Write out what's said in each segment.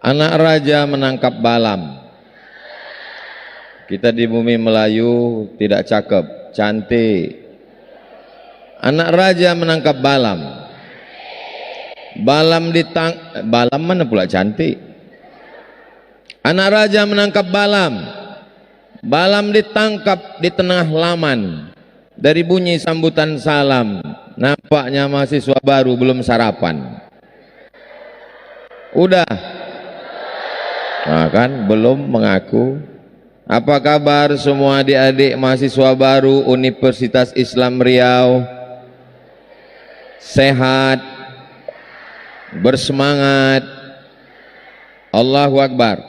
Anak raja menangkap balam. Kita di bumi Melayu tidak cakep, cantik. Anak raja menangkap balam. Balam mana pula cantik? Anak raja menangkap balam. Balam ditangkap di tengah laman. Dari bunyi sambutan salam, nampaknya mahasiswa baru belum sarapan. Udah. Nah kan, belum mengaku. Apa kabar semua adik-adik mahasiswa baru Universitas Islam Riau? Sehat, bersemangat. Allahu Akbar.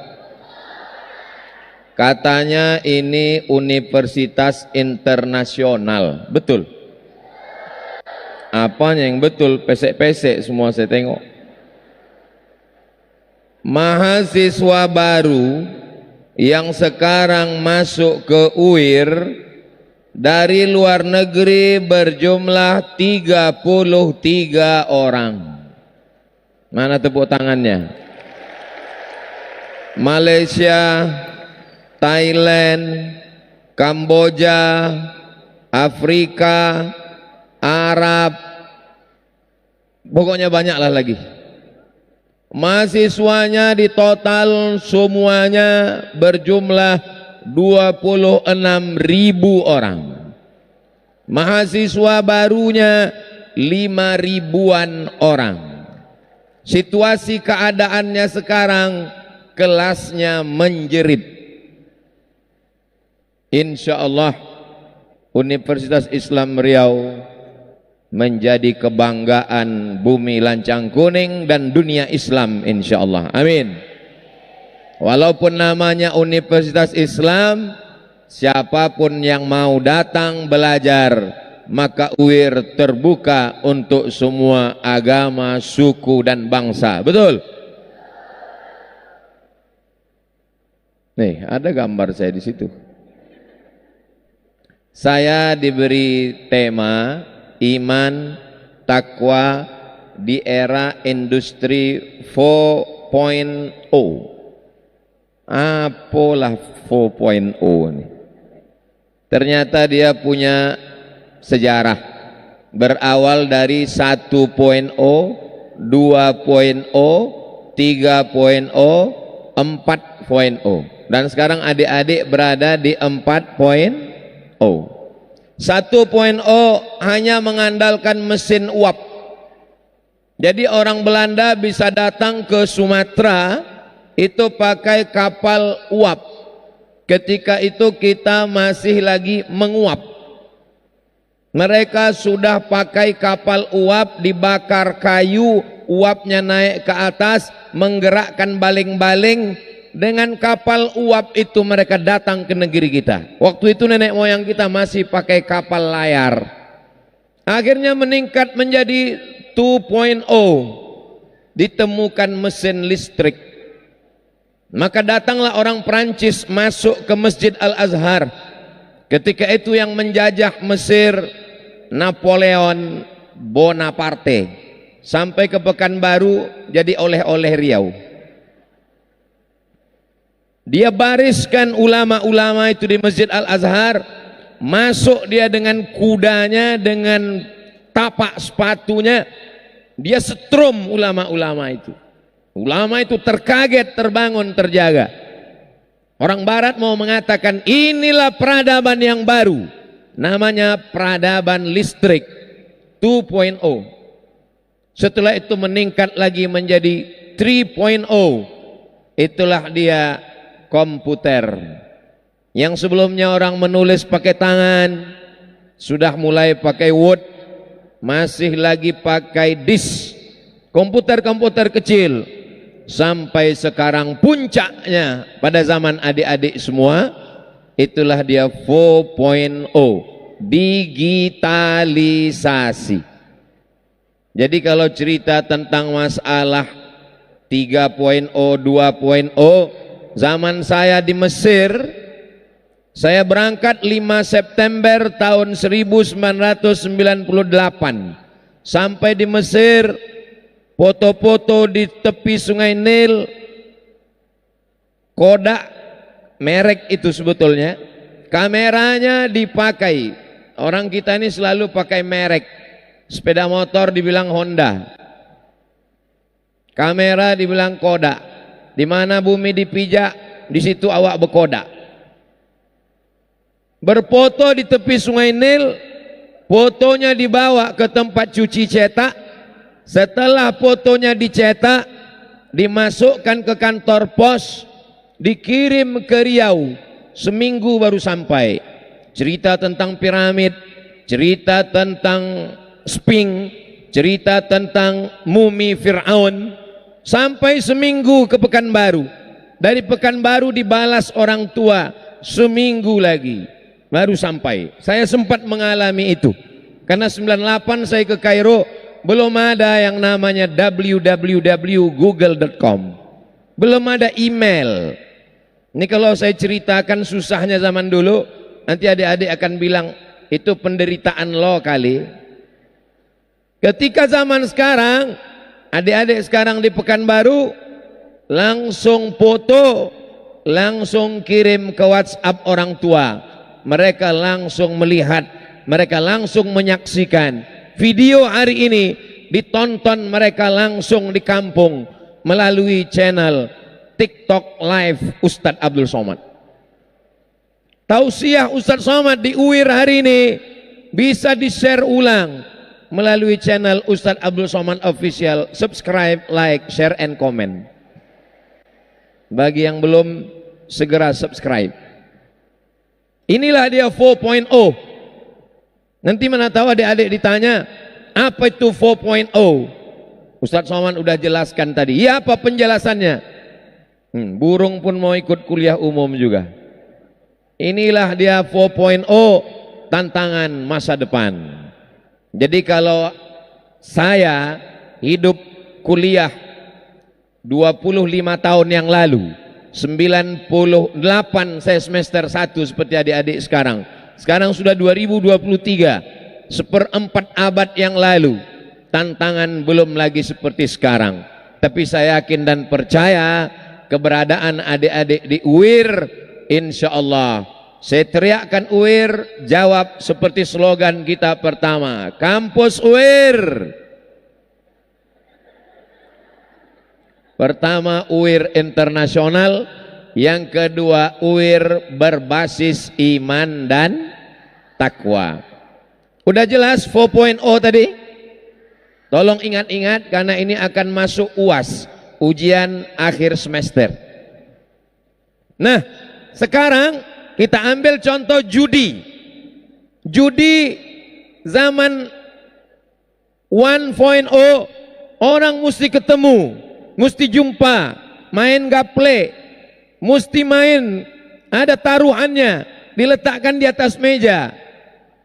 Katanya ini universitas internasional, betul? Apanya yang betul? Pesek-pesek semua saya tengok. Mahasiswa baru yang sekarang masuk ke UIR dari luar negeri berjumlah 33 orang. Mana tepuk tangannya? Malaysia, Thailand, Kamboja, Afrika, Arab, pokoknya banyaklah lagi. Mahasiswanya di total semuanya berjumlah 26.000 orang. Mahasiswa barunya 5.000-an orang. Situasi keadaannya sekarang, kelasnya menjerit. Insya Allah Universitas Islam Riau menjadi kebanggaan bumi Lancang Kuning dan dunia Islam, insya Allah. Amin. Walaupun namanya Universitas Islam, siapapun yang mau datang belajar, maka UIR terbuka untuk semua agama, suku dan bangsa. Betul? Nih, ada gambar saya di situ. Saya diberi tema iman, takwa di era industri 4.0. Apalah 4.0 ini? Ternyata dia punya sejarah. Berawal dari 1.0, 2.0, 3.0, 4.0. Dan sekarang adik-adik berada di 4.0. 1.0 hanya mengandalkan mesin uap. Jadi orang Belanda bisa datang ke Sumatera itu pakai kapal uap. Ketika itu kita masih lagi menguap. Mereka sudah pakai kapal uap, dibakar kayu, uapnya naik ke atas, menggerakkan baling-baling. Dengan kapal uap itu mereka datang ke negeri kita. Waktu itu nenek moyang kita masih pakai kapal layar. Akhirnya meningkat menjadi 2.0. Ditemukan mesin listrik. Maka datanglah orang Perancis masuk ke Masjid Al-Azhar. Ketika itu yang menjajah Mesir Napoleon Bonaparte. Sampai ke Pekanbaru jadi oleh-oleh Riau. Dia bariskan ulama-ulama itu di Masjid Al-Azhar. Masuk dia dengan kudanya, dengan tapak sepatunya. Dia setrum ulama-ulama itu. Ulama itu terkaget, terbangun, terjaga. Orang barat mau mengatakan inilah peradaban yang baru. Namanya peradaban listrik 2.0. Setelah itu meningkat lagi menjadi 3.0. Itulah dia komputer. Yang sebelumnya orang menulis pakai tangan, sudah mulai pakai Word, masih lagi pakai disk, komputer-komputer kecil, sampai sekarang puncaknya pada zaman adik-adik semua, itulah dia 4.0, digitalisasi. Jadi kalau cerita tentang masalah 3.0, 2.0, zaman saya di Mesir, saya berangkat 5 September tahun 1998. Sampai di Mesir, foto-foto di tepi Sungai Nil, Kodak merek itu sebetulnya, kameranya dipakai. Orang kita ini selalu pakai merek. Sepeda motor dibilang Honda, kamera dibilang Kodak. Di mana bumi dipijak, di situ awak berkodak. Berfoto di tepi Sungai Nil, fotonya dibawa ke tempat cuci cetak. Setelah fotonya dicetak, dimasukkan ke kantor pos, dikirim ke Riau, seminggu baru sampai. Cerita tentang piramid, cerita tentang Sphinx, cerita tentang mumi Fir'aun, sampai seminggu ke Pekanbaru. Dari Pekanbaru dibalas orang tua, seminggu lagi baru sampai. Saya sempat mengalami itu, karena 98 saya ke Kairo, belum ada yang namanya www.google.com, belum ada email. Ini kalau saya ceritakan susahnya zaman dulu, nanti adik-adik akan bilang itu penderitaan lo kali. Ketika zaman sekarang, adik-adik sekarang di Pekanbaru langsung foto, langsung kirim ke WhatsApp orang tua. Mereka langsung melihat, mereka langsung menyaksikan. Video hari ini ditonton mereka langsung di kampung melalui channel TikTok Live Ustadz Abdul Somad. Tausiah Ustadz Somad di UIR hari ini bisa di-share ulang melalui channel Ustadz Abdul Somad Official. Subscribe, like, share, and comment. Bagi yang belum, segera subscribe. Inilah dia 4.0. Nanti mana tahu adik-adik ditanya, apa itu 4.0? Ustadz Somad udah jelaskan tadi. Ya, apa penjelasannya? Burung pun mau ikut kuliah umum juga. Inilah dia 4.0, tantangan masa depan. Jadi kalau saya hidup kuliah 25 tahun yang lalu, 98 saya semester 1 seperti adik-adik sekarang. Sekarang sudah 2023, seperempat abad yang lalu. Tantangan belum lagi seperti sekarang. Tapi saya yakin dan percaya keberadaan adik-adik di UIR, insya Allah. Saya teriakkan UIR, jawab seperti slogan kita pertama, Kampus UIR. Pertama UIR internasional, yang kedua UIR berbasis iman dan takwa. Udah jelas 4.0 tadi? Tolong ingat-ingat karena ini akan masuk UAS, ujian akhir semester. Nah, sekarang kita ambil contoh judi. Judi zaman 1.0, orang mesti ketemu, mesti jumpa, main gaple, mesti main, ada taruhannya, diletakkan di atas meja.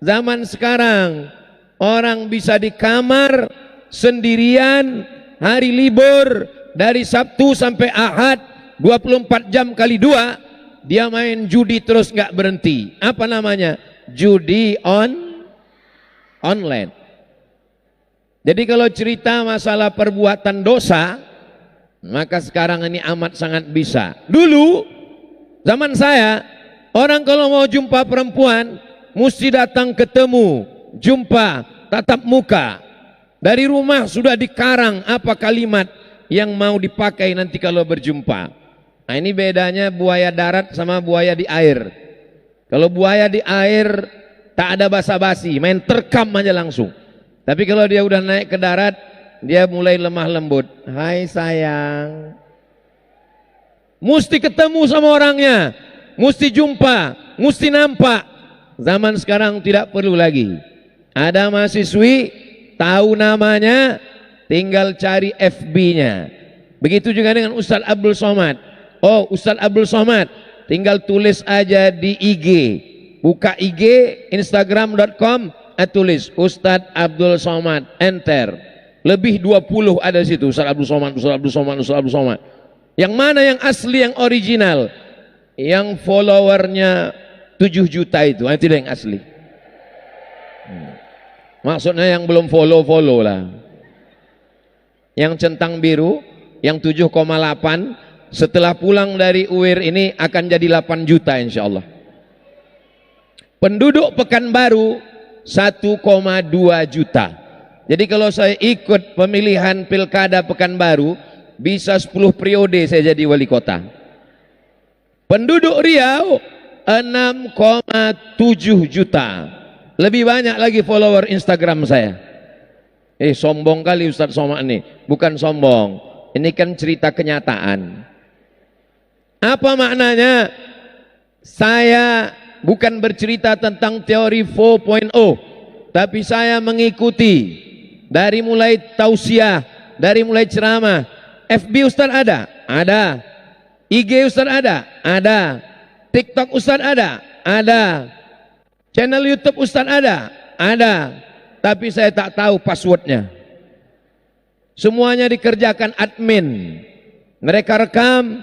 Zaman sekarang orang bisa di kamar sendirian, hari libur dari Sabtu sampai Ahad, 24 jam kali 2, dia main judi terus nggak berhenti. Apa namanya? Judi online. Jadi kalau cerita masalah perbuatan dosa, maka sekarang ini amat sangat bisa. Dulu zaman saya, orang kalau mau jumpa perempuan mesti datang ketemu, jumpa, tatap muka. Dari rumah sudah dikarang apa kalimat yang mau dipakai nanti kalau berjumpa. Nah, ini bedanya buaya darat sama buaya di air. Kalau buaya di air tak ada basa-basi, main terkam aja langsung. Tapi kalau dia udah naik ke darat, dia mulai lemah lembut. Hai sayang. Mesti ketemu sama orangnya, mesti jumpa, mesti nampak. Zaman sekarang tidak perlu lagi. Ada mahasiswi tahu namanya, tinggal cari FB-nya. Begitu juga dengan Ustadz Abdul Somad. Oh, Ustadz Abdul Somad, tinggal tulis aja di IG. Buka IG, instagram.com, tulis Ustadz Abdul Somad, enter. Lebih 20 ada di situ, Ustadz Abdul Somad, Ustadz Abdul Somad, Ustadz Abdul Somad. Yang mana yang asli, yang original? Yang followernya 7 juta itu tidak yang asli. Maksudnya yang belum follow lah. Yang centang biru, yang 7,8, Setelah pulang dari UIR ini akan jadi 8 juta insya Allah. Penduduk Pekanbaru 1,2 juta. Jadi kalau saya ikut pemilihan pilkada Pekanbaru, bisa 10 periode saya jadi wali kota. Penduduk Riau 6,7 juta. Lebih banyak lagi follower Instagram saya. Sombong kali Ustadz Somad ini. Bukan sombong, ini kan cerita kenyataan. Apa maknanya? Saya bukan bercerita tentang teori 4.0, tapi saya mengikuti dari mulai tausiah, dari mulai ceramah. FB Ustaz ada? Ada. IG Ustaz ada? Ada. TikTok Ustaz ada? Ada. Channel YouTube Ustaz ada? Ada. Tapi saya tak tahu passwordnya. Semuanya dikerjakan admin. Mereka rekam,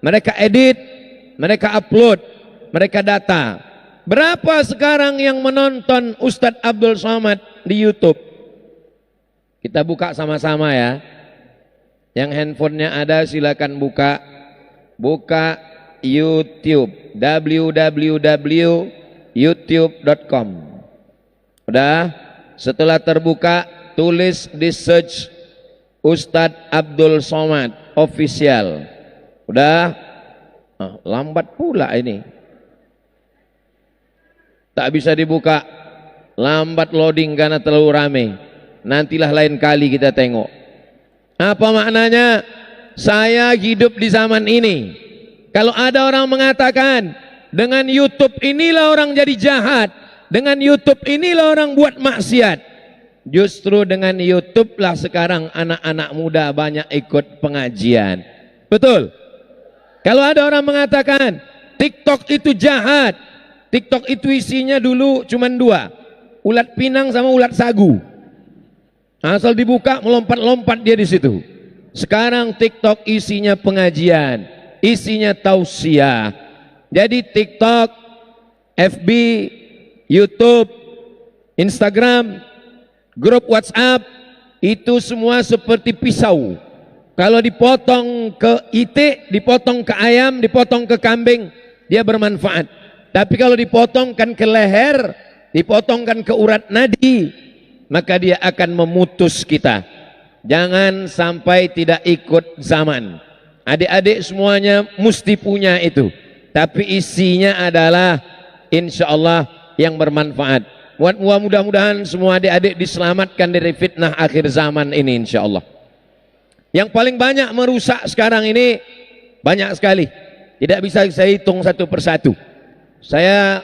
mereka edit, mereka upload, mereka data. Berapa sekarang yang menonton Ustadz Abdul Somad di YouTube? Kita buka sama-sama ya. Yang handphonenya ada silakan buka. Buka YouTube, www.youtube.com. Udah? Setelah terbuka, tulis di search Ustadz Abdul Somad official. Udah? Lambat pula ini. Tak bisa dibuka. Lambat loading karena terlalu ramai. Nantilah lain kali kita tengok. Apa maknanya? Saya hidup di zaman ini. Kalau ada orang mengatakan dengan YouTube inilah orang jadi jahat, dengan YouTube inilah orang buat maksiat, justru dengan YouTube lah sekarang anak-anak muda banyak ikut pengajian. Betul? Kalau ada orang mengatakan TikTok itu jahat, TikTok itu isinya dulu cuma 2, ulat pinang sama ulat sagu. Asal dibuka melompat-lompat dia di situ. Sekarang TikTok isinya pengajian, isinya tausiah. Jadi TikTok, FB, YouTube, Instagram, grup WhatsApp, itu semua seperti pisau. Kalau dipotong ke itik, dipotong ke ayam, dipotong ke kambing, dia bermanfaat. Tapi kalau dipotongkan ke leher, dipotongkan ke urat nadi, maka dia akan memutus kita. Jangan sampai tidak ikut zaman. Adik-adik semuanya mesti punya itu. Tapi isinya adalah insya Allah yang bermanfaat. Mudah-mudahan semua adik-adik diselamatkan dari fitnah akhir zaman ini insya Allah. Yang paling banyak merusak sekarang ini banyak sekali. Tidak bisa saya hitung satu persatu. Saya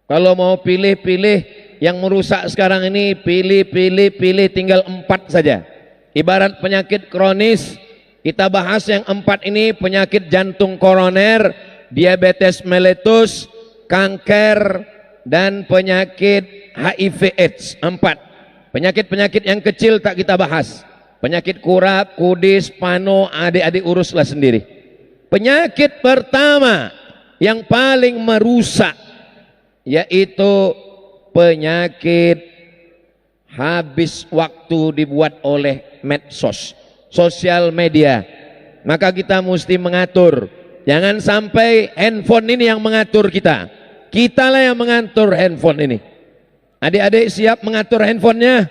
kalau mau pilih-pilih yang merusak sekarang ini, pilih tinggal 4 saja. Ibarat penyakit kronis, kita bahas yang 4 ini: penyakit jantung koroner, diabetes mellitus, kanker, dan penyakit HIV/AIDS. 4 penyakit-penyakit yang kecil tak kita bahas. Penyakit kurap, kudis, pano, adik-adik uruslah sendiri. Penyakit pertama yang paling merusak yaitu penyakit habis waktu dibuat oleh medsos, sosial media. Maka kita mesti mengatur. Jangan sampai handphone ini yang mengatur kita. Kitalah yang mengatur handphone ini. Adik-adik siap mengatur handphonenya?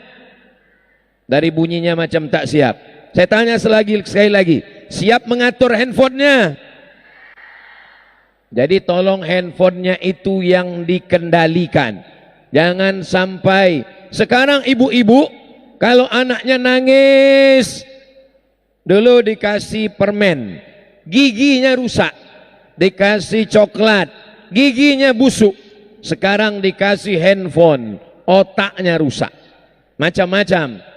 Dari bunyinya macam tak siap. Saya tanya sekali lagi, siap mengatur handphonenya? Jadi tolong handphonenya itu yang dikendalikan. Jangan sampai sekarang ibu-ibu kalau anaknya nangis, dulu dikasih permen, giginya rusak, dikasih coklat, giginya busuk. Sekarang dikasih handphone, otaknya rusak. Macam-macam.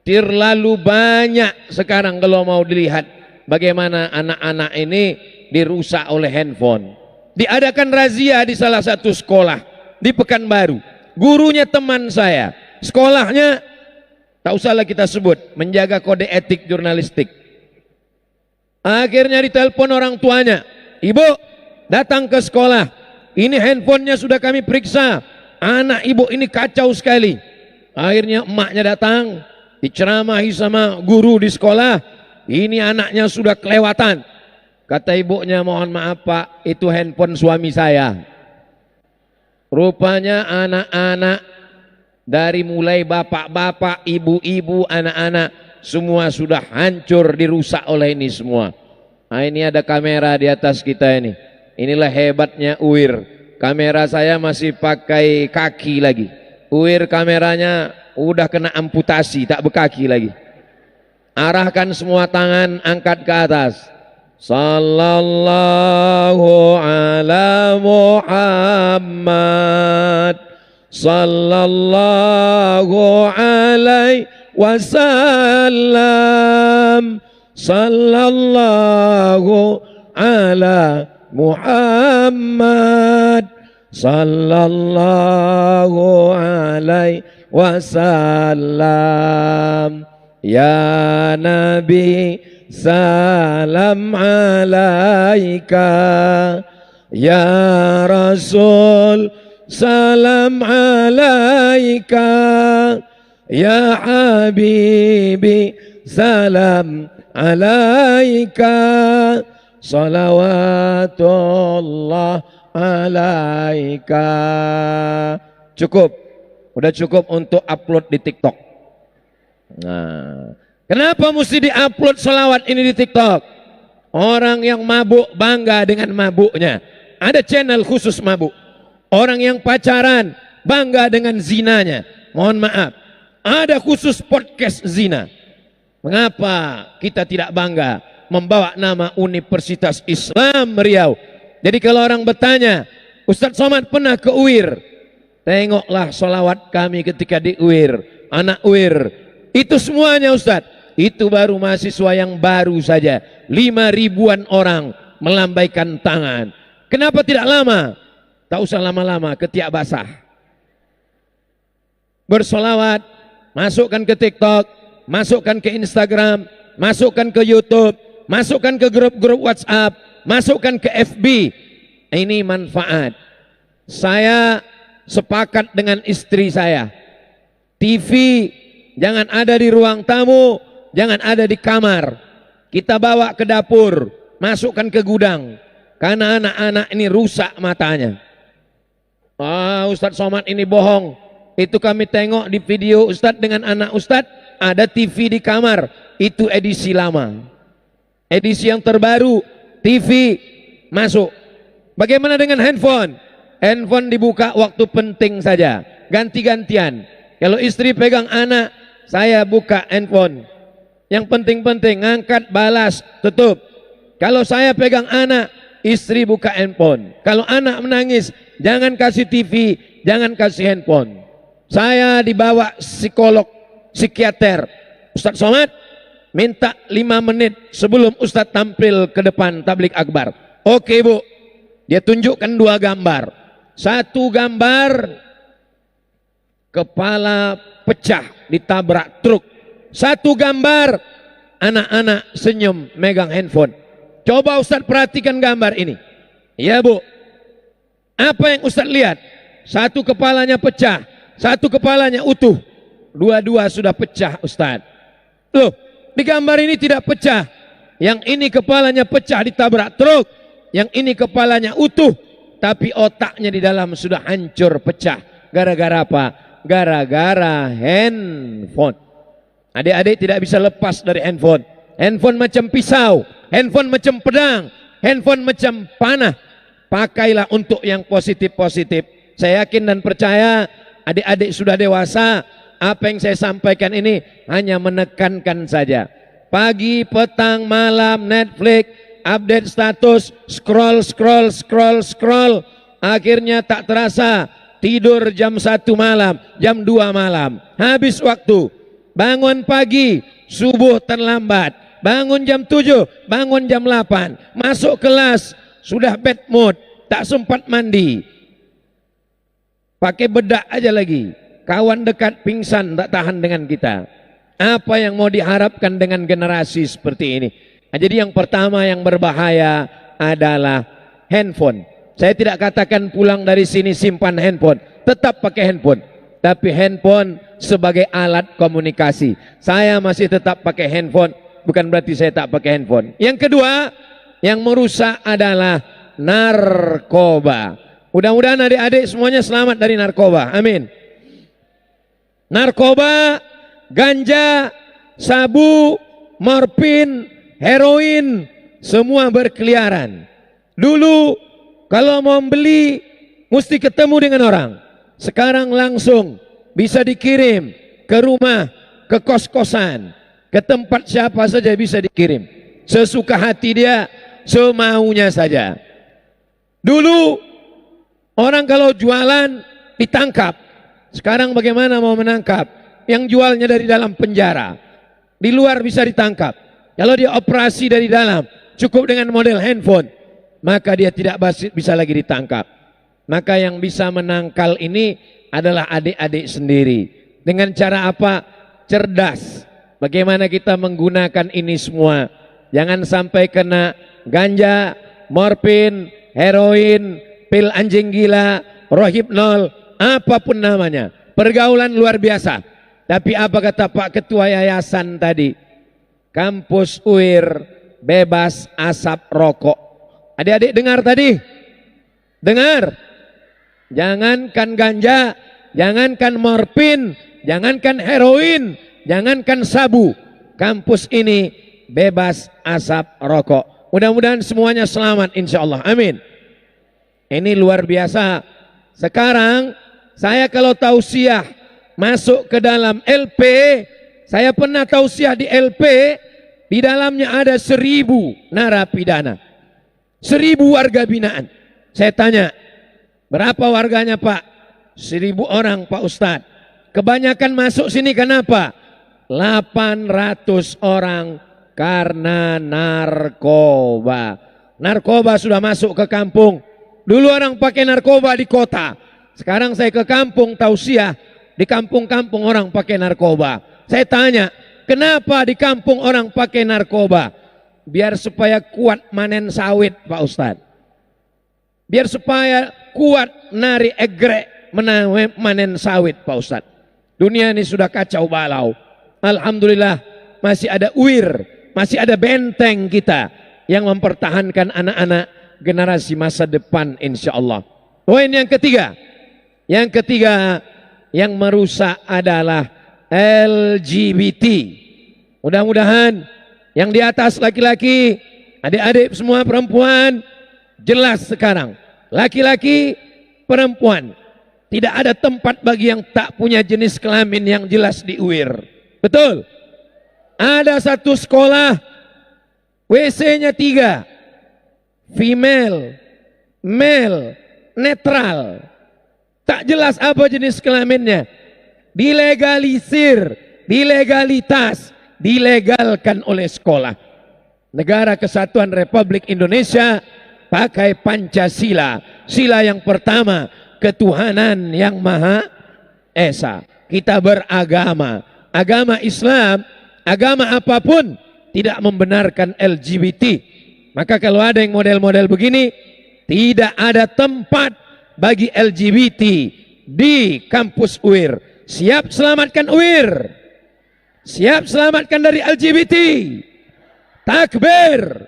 Terlalu banyak sekarang kalau mau dilihat bagaimana anak-anak ini dirusak oleh handphone. Diadakan razia di salah satu sekolah di Pekanbaru. Gurunya teman saya, sekolahnya tak usahlah kita sebut, menjaga kode etik jurnalistik. Akhirnya ditelepon orang tuanya, ibu datang ke sekolah, ini handphonenya sudah kami periksa, anak ibu ini kacau sekali. Akhirnya emaknya datang, diceramahi sama guru di sekolah, ini anaknya sudah kelewatan, Kata ibunya, mohon maaf Pak, itu handphone suami saya. Rupanya anak-anak dari mulai bapak-bapak, ibu-ibu, anak-anak semua sudah hancur, dirusak oleh ini semua. Nah, ini ada kamera di atas kita ini. Inilah hebatnya UIR. Kamera saya masih pakai kaki lagi. UIR kameranya udah kena amputasi, tak berkaki lagi. Arahkan semua tangan, angkat ke atas. Sallallahu ala Muhammad, sallallahu alaihi wasallam, sallallahu ala Muhammad, sallallahu alaihi wasallam. Ya Nabi, salam alaika. Ya Rasul, salam alaika. Ya Habibi, salam alaika. Salawatullah alaika. Cukup, udah cukup untuk upload di TikTok. Nah, kenapa mesti diupload salawat ini di TikTok? Orang yang mabuk bangga dengan mabuknya. Ada channel khusus mabuk. Orang yang pacaran bangga dengan zinanya. Mohon maaf, ada khusus podcast zina. Mengapa kita tidak bangga membawa nama Universitas Islam Riau? Jadi kalau orang bertanya, Ustadz Somad pernah ke UIR? Tengoklah salawat kami ketika di UIR. Anak UIR itu semuanya Ustadz, itu baru mahasiswa yang baru saja 5.000-an orang melambaikan tangan. Kenapa tidak lama? Tak usah lama-lama, ketiak basah. Bersolawat, masukkan ke TikTok, masukkan ke Instagram, masukkan ke YouTube, masukkan ke grup-grup WhatsApp, masukkan ke FB. Ini manfaat. Saya sepakat dengan istri saya, TV jangan ada di ruang tamu, jangan ada di kamar. Kita bawa ke dapur, masukkan ke gudang. Karena anak-anak ini rusak matanya. Ustadz Somad ini bohong. Itu kami tengok di video Ustadz dengan anak Ustadz, ada TV di kamar. Itu edisi lama. Edisi yang terbaru, TV masuk. Bagaimana dengan handphone? Handphone dibuka waktu penting saja, ganti-gantian. Kalau istri pegang anak, saya buka handphone. Yang penting-penting, ngangkat, balas, tutup. Kalau saya pegang anak, istri buka handphone. Kalau anak menangis, jangan kasih TV, jangan kasih handphone. Saya dibawa psikolog, psikiater. Ustadz Somad minta 5 menit sebelum Ustadz tampil ke depan tablik akbar. Oke Bu, dia tunjukkan 2 gambar. Satu gambar kepala pecah ditabrak truk. Satu gambar anak-anak senyum megang handphone. Coba Ustadz perhatikan gambar ini. Ya Bu, apa yang Ustadz lihat? Satu kepalanya pecah, satu kepalanya utuh. Dua-dua sudah pecah Ustadz. Loh, di gambar ini tidak pecah. Yang ini kepalanya pecah ditabrak truk, yang ini kepalanya utuh, tapi otaknya di dalam sudah hancur pecah. Gara-gara apa? Gara-gara handphone. Adik-adik tidak bisa lepas dari handphone. Handphone macam pisau, handphone macam pedang, handphone macam panah. Pakailah untuk yang positif-positif. Saya yakin dan percaya adik-adik sudah dewasa. Apa yang saya sampaikan ini hanya menekankan saja. Pagi, petang, malam, Netflix, update status, scroll. Akhirnya tak terasa tidur jam 1 malam, jam 2 malam. Habis waktu. Bangun pagi, subuh terlambat. Bangun jam 7, bangun jam 8. Masuk kelas, sudah bad mood, tak sempat mandi. Pakai bedak aja lagi. Kawan dekat pingsan, tak tahan dengan kita. Apa yang mau diharapkan dengan generasi seperti ini? Nah, jadi yang pertama yang berbahaya adalah handphone. Saya tidak katakan pulang dari sini simpan handphone. Tetap pakai handphone. Tapi handphone sebagai alat komunikasi. Saya masih tetap pakai handphone, bukan berarti saya tak pakai handphone. Yang kedua, yang merusak adalah narkoba. Mudah-mudahan adik-adik semuanya selamat dari narkoba. Amin. Narkoba, ganja, sabu, morfin, heroin, semua berkeliaran. Dulu kalau mau beli mesti ketemu dengan orang. Sekarang langsung bisa dikirim ke rumah, ke kos-kosan, ke tempat siapa saja bisa dikirim. Sesuka hati dia, semaunya saja. Dulu orang kalau jualan ditangkap. Sekarang bagaimana mau menangkap? Yang jualnya dari dalam penjara. Di luar bisa ditangkap. Kalau dia operasi dari dalam, cukup dengan model handphone, maka dia tidak bisa lagi ditangkap. Maka yang bisa menangkal ini adalah adik-adik sendiri. Dengan cara apa? Cerdas. Bagaimana kita menggunakan ini semua. Jangan sampai kena ganja, morfin, heroin, pil anjing gila, rohypnol, apapun namanya. Pergaulan luar biasa. Tapi apa kata Pak Ketua Yayasan tadi? Kampus UIR bebas asap rokok. Adik-adik dengar tadi? Dengar? Jangankan ganja, jangankan morfin, jangankan heroin, jangankan sabu. Kampus ini bebas asap rokok. Mudah-mudahan semuanya selamat insya Allah. Amin. Ini luar biasa. Sekarang saya kalau tausiah masuk ke dalam LP, saya pernah tausiah di LP, di dalamnya ada 1000 narapidana, 1000 warga binaan. Saya tanya, berapa warganya Pak? 1000 orang Pak Ustadz. Kebanyakan masuk sini kenapa? 800 orang karena narkoba. Narkoba sudah masuk ke kampung. Dulu orang pakai narkoba di kota. Sekarang saya ke kampung tausiah, di kampung-kampung orang pakai narkoba. Saya tanya, kenapa di kampung orang pakai narkoba? Biar supaya kuat manen sawit Pak Ustadz. Biar supaya kuat nari egrek manen sawit Pak Ustadz. Dunia ini sudah kacau balau. Alhamdulillah masih ada UIR, masih ada benteng kita yang mempertahankan anak-anak generasi masa depan insya Allah. Poin yang ketiga. Yang ketiga yang merusak adalah LGBT. Mudah-mudahan yang di atas laki-laki, adik-adik semua perempuan, jelas sekarang. Laki-laki, perempuan. Tidak ada tempat bagi yang tak punya jenis kelamin yang jelas di UIR. Betul? Ada satu sekolah, WC-nya 3. Female, male, netral. Tak jelas apa jenis kelaminnya. Dilegalisir, dilegalitas, dilegalkan oleh sekolah. Negara Kesatuan Republik Indonesia pakai Pancasila. Sila yang pertama, ketuhanan yang Maha Esa. Kita beragama. Agama Islam, agama apapun tidak membenarkan LGBT. Maka kalau ada yang model-model begini, tidak ada tempat bagi LGBT di kampus UIR. Siap selamatkan UIR. Siap selamatkan dari LGBT. Takbir.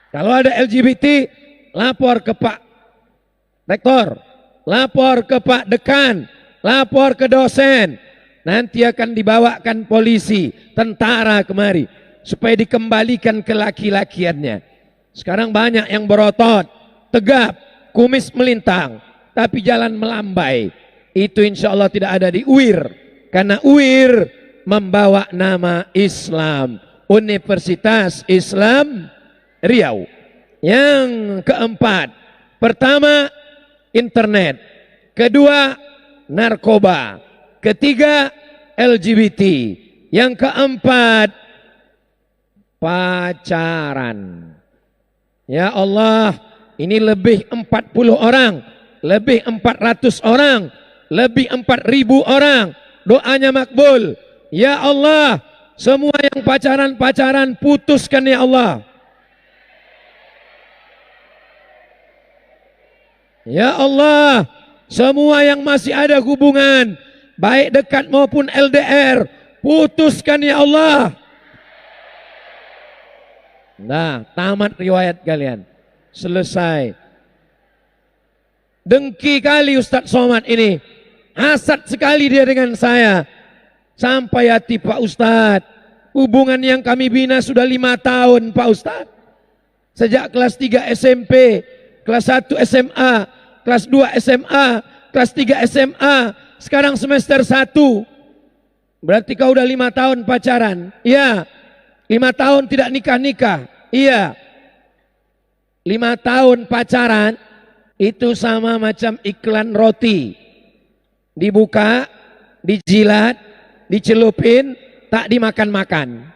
Kalau ada LGBT, lapor ke Pak Rektor, lapor ke Pak Dekan, lapor ke dosen. Nanti akan dibawakan polisi, tentara kemari, supaya dikembalikan ke laki-lakiannya. Sekarang banyak yang berotot, tegap, kumis melintang, tapi jalan melambai. Itu insya Allah tidak ada di UIR. Karena UIR membawa nama Islam. Universitas Islam Riau. Yang keempat, pertama internet. Kedua narkoba. Ketiga LGBT. Yang keempat pacaran. Ya Allah, ini lebih 40 orang, lebih 400 orang, lebih 4.000 orang. Doanya makbul. Ya Allah, semua yang pacaran-pacaran putuskan ya Allah. Ya Allah, semua yang masih ada hubungan, baik dekat maupun LDR, putuskan ya Allah. Nah, tamat riwayat kalian. Selesai. Dengki kali Ustadz Somad ini. Hasad sekali dia dengan saya. Sampai hati Pak Ustadz. Hubungan yang kami bina sudah 5 tahun Pak Ustadz. Sejak kelas 3 SMP, kelas 1 SMA, kelas 2 SMA, kelas 3 SMA, sekarang semester 1. Berarti kau udah 5 tahun pacaran? Iya. 5 tahun tidak nikah-nikah? Iya. 5 tahun pacaran itu sama macam iklan roti. Dibuka, dijilat, dicelupin, tak dimakan-makan.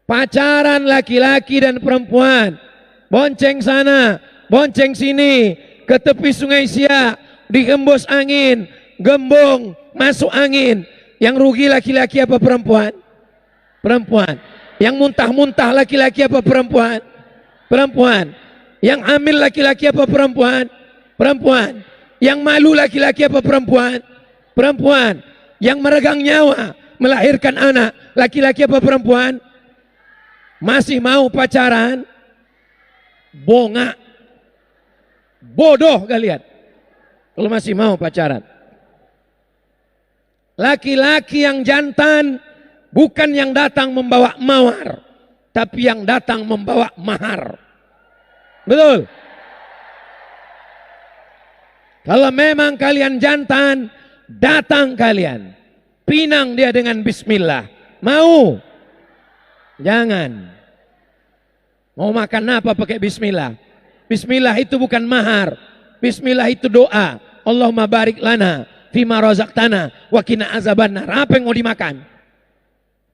Pacaran laki-laki dan perempuan, bonceng sana, bonceng sini, ke tepi sungai Siak, dihembus angin, gembong, masuk angin. Yang rugi laki-laki apa perempuan? Perempuan. Yang muntah-muntah laki-laki apa perempuan? Perempuan. Yang hamil laki-laki apa perempuan? Perempuan. Yang malu laki-laki apa perempuan? Perempuan. Yang meregang nyawa, melahirkan anak, laki-laki apa perempuan? Masih mau pacaran? Bongak. Bodoh kalian. Kalau masih mau pacaran. Laki-laki yang jantan bukan yang datang membawa mawar, tapi yang datang membawa mahar. Betul? Kalau memang kalian jantan, datang kalian. Pinang dia dengan bismillah. Mau? Jangan. Mau makan apa pakai bismillah? Bismillah itu bukan mahar. Bismillah itu doa. Allahumma barik lana fima razaqtana wa qina azabannar. Apa yang mau dimakan?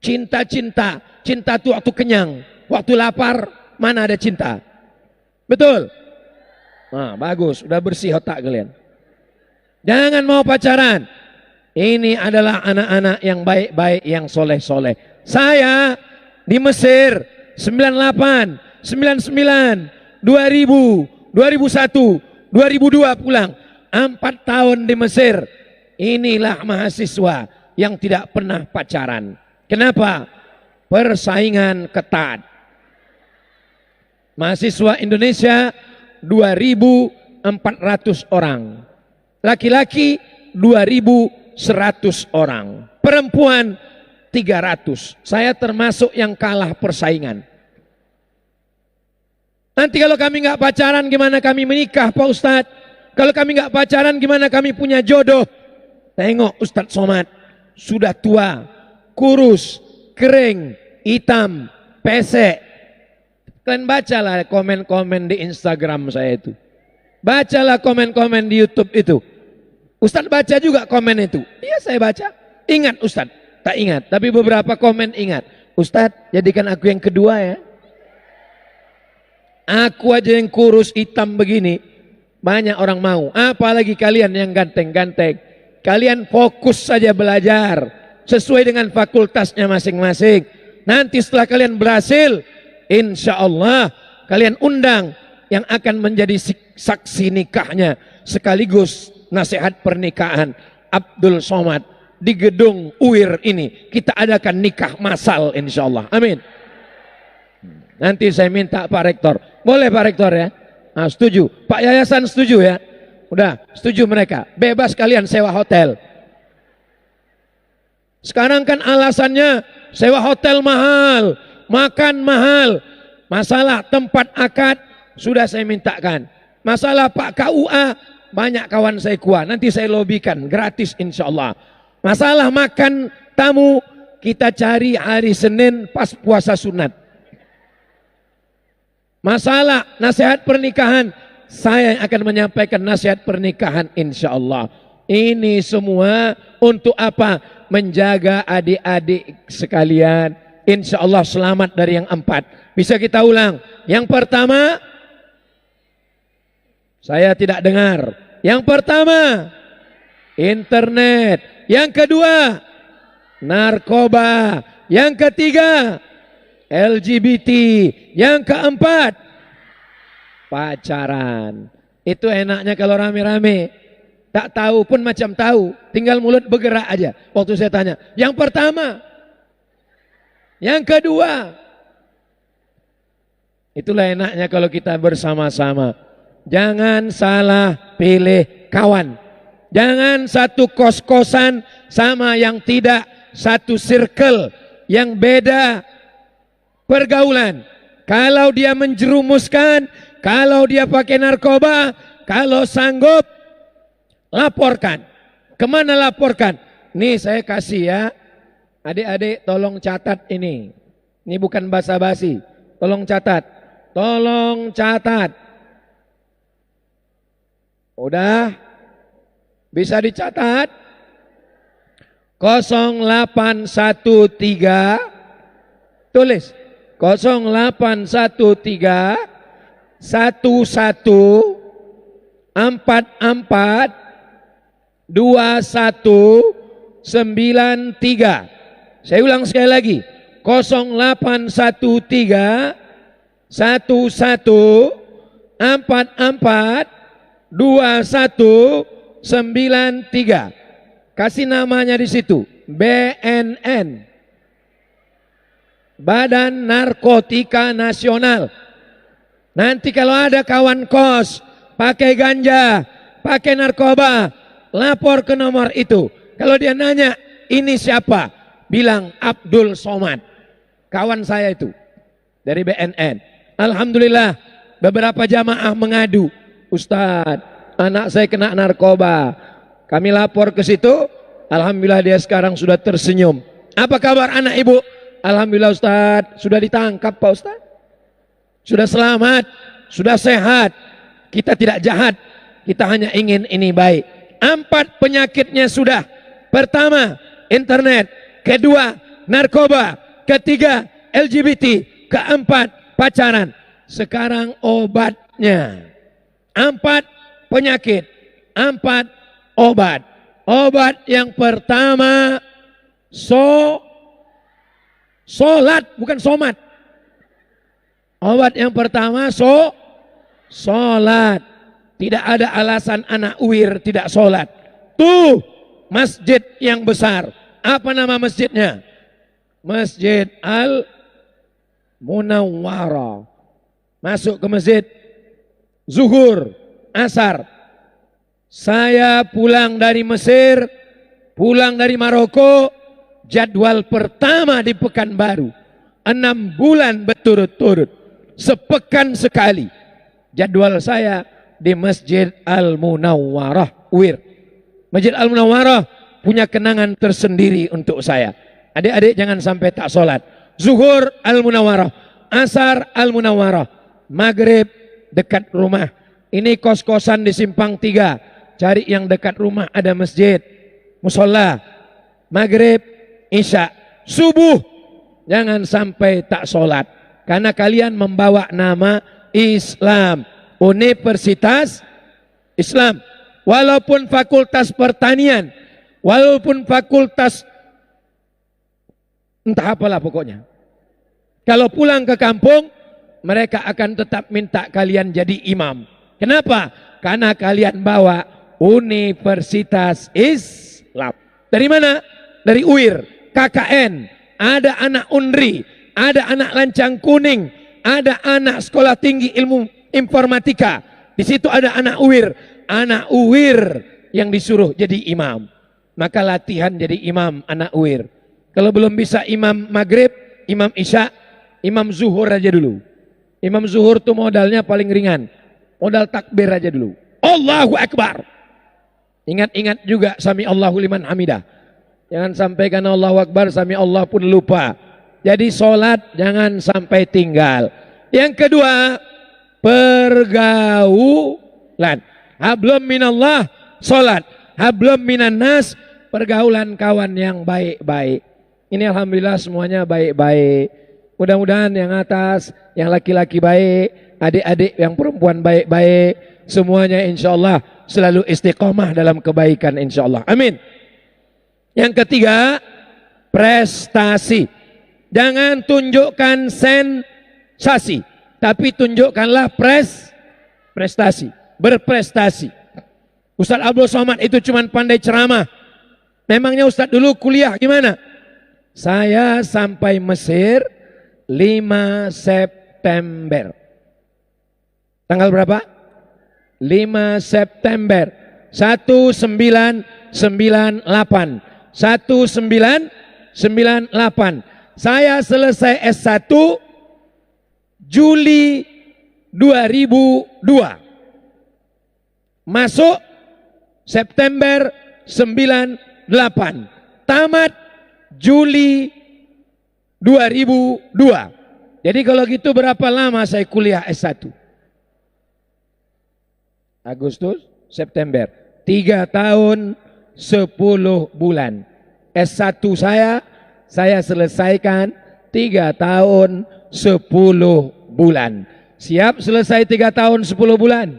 Cinta-cinta. Cinta itu waktu kenyang. Waktu lapar, mana ada cinta? Betul? Nah, bagus. Udah bersih otak kalian. Jangan mau pacaran. Ini adalah anak-anak yang baik-baik, yang soleh-soleh. Saya di Mesir 98, 99, 2000, 2001, 2002 pulang. 4 tahun di Mesir. Inilah mahasiswa yang tidak pernah pacaran. Kenapa? Persaingan ketat. Mahasiswa Indonesia 2.400 orang. Laki-laki 2.100 orang. Perempuan 300. Saya termasuk yang kalah persaingan. Nanti kalau kami nggak pacaran gimana kami menikah Pak Ustadz? Kalau kami nggak pacaran gimana kami punya jodoh? Tengok Ustadz Somad. Sudah tua, kurus, kering, hitam, pesek. Kalian bacalah komen-komen di Instagram saya itu. Bacalah komen-komen di YouTube itu. Ustadz baca juga komen itu. Iya saya baca. Ingat Ustadz. Tak ingat. Tapi beberapa komen ingat. Ustadz jadikan aku yang kedua ya. Aku aja yang kurus hitam begini. Banyak orang mau. Apalagi kalian yang ganteng-ganteng. Kalian fokus saja belajar. Sesuai dengan fakultasnya masing-masing. Nanti setelah kalian berhasil. Insya Allah kalian undang yang akan menjadi saksi nikahnya. Sekaligus nasihat pernikahan Abdul Somad di gedung UIR ini. Kita adakan nikah massal insya Allah. Amin. Nanti saya minta Pak Rektor. Boleh Pak Rektor ya? Nah, setuju. Pak Yayasan setuju ya? Udah, setuju mereka. Bebas kalian sewa hotel. Sekarang kan alasannya sewa hotel mahal, makan mahal. Masalah tempat akad sudah saya mintakan. Masalah Pak KUA banyak kawan saya kuat. Nanti saya lobikan gratis insya Allah. Masalah makan tamu kita cari hari Senin pas puasa sunat. Masalah nasihat pernikahan, saya yang akan menyampaikan nasihat pernikahan insya Allah. Ini semua untuk apa? Menjaga adik-adik sekalian. Insya Allah selamat dari yang 4. Bisa kita ulang. Yang pertama, saya tidak dengar. Yang pertama, internet. Yang kedua, narkoba. Yang ketiga, LGBT. Yang keempat, pacaran. Itu enaknya kalau rame-rame. Tak tahu pun macam tahu. Tinggal mulut bergerak aja. Waktu saya tanya. Yang pertama. Yang kedua. Itulah enaknya kalau kita bersama-sama. Jangan salah pilih kawan. Jangan satu kos-kosan sama yang tidak, satu circle yang beda pergaulan. Kalau dia menjerumuskan, kalau dia pakai narkoba, kalau sanggup, laporkan. Kemana laporkan? Nih saya kasih ya. Adik-adik tolong catat ini. Ini bukan basa-basi. Tolong catat. Tolong catat. Udah? Bisa dicatat? 0813 tulis 0813 1144 2193. Saya ulang sekali lagi. 0813 1144 2193. Kasih namanya di situ. BNN. Badan Narkotika Nasional. Nanti kalau ada kawan kos pakai ganja, pakai narkoba, lapor ke nomor itu. Kalau dia nanya, ini siapa? Bilang Abdul Somad. Kawan saya itu dari BNN. Alhamdulillah beberapa jamaah mengadu, Ustadz, anak saya kena narkoba. Kami lapor ke situ. Alhamdulillah dia sekarang sudah tersenyum. Apa kabar anak ibu? Alhamdulillah Ustadz, sudah ditangkap Pak Ustadz. Sudah selamat, sudah sehat. Kita tidak jahat, kita hanya ingin ini baik. 4 penyakitnya sudah. Pertama, internet. Kedua, narkoba. Ketiga, LGBT. Keempat, pacaran. Sekarang obatnya. 4 penyakit, 4 obat. Obat yang pertama, solat, bukan somat. Obat yang pertama, solat. Tidak ada alasan anak uwir tidak solat. Tuh, masjid yang besar. Apa nama masjidnya? Masjid Al-Munawwarah. Masuk ke masjid, zuhur, asar. Saya pulang dari Mesir, pulang dari Maroko, jadwal pertama di Pekanbaru. 6 bulan berturut-turut, sepekan sekali. Jadwal saya di Masjid Al-Munawwarah, Wir. Masjid Al-Munawwarah punya kenangan tersendiri untuk saya. Adik-adik jangan sampai tak sholat. Zuhur Al-Munawwarah, asar Al-Munawwarah, maghrib dekat rumah. Ini kos-kosan di Simpang 3. Cari yang dekat rumah ada masjid, musola, maghrib, isya, subuh. Jangan sampai tak sholat. Karena kalian membawa nama Islam. Universitas Islam. Walaupun fakultas pertanian, walaupun fakultas entah apalah pokoknya. Kalau pulang ke kampung, mereka akan tetap minta kalian jadi imam. Kenapa? Karena kalian bawa Universitas Islam. Dari mana? Dari UIR, KKN, ada anak UNRI, ada anak Lancang Kuning, ada anak Sekolah Tinggi Ilmu Informatika. Di situ ada anak UIR yang disuruh jadi imam. Maka latihan jadi imam anak UIR. Kalau belum bisa imam maghrib, imam isya, imam zuhur aja dulu. Imam zuhur tuh modalnya paling ringan. Modal takbir aja dulu. Allahu Akbar. Ingat-ingat juga sami Allahu liman hamidah. Jangan sampai karena Allahu Akbar sami Allah pun lupa. Jadi sholat jangan sampai tinggal. Yang kedua, pergaulan. Hablum minallah, sholat. Hablum minan nas, pergaulan kawan yang baik-baik. Ini alhamdulillah semuanya baik-baik. Mudah-mudahan yang atas, yang laki-laki baik, adik-adik yang perempuan baik-baik, semuanya insya Allah selalu istiqomah dalam kebaikan insya Allah. Amin. Yang ketiga, prestasi. Jangan tunjukkan sensasi, tapi tunjukkanlah prestasi, berprestasi. Ustaz Abdul Somad itu cuma pandai ceramah. Memangnya Ustaz dulu kuliah gimana? Saya sampai Mesir 5 September. Tanggal berapa? 5 September 1998. 1998. Saya selesai S1 Juli 2002. Masuk September 98. Tamat Juli 2002. Jadi kalau gitu berapa lama saya kuliah S1? Agustus, September. 3 tahun 10 bulan. S1 saya selesaikan 3 tahun 10 bulan. Siap selesai 3 tahun 10 bulan?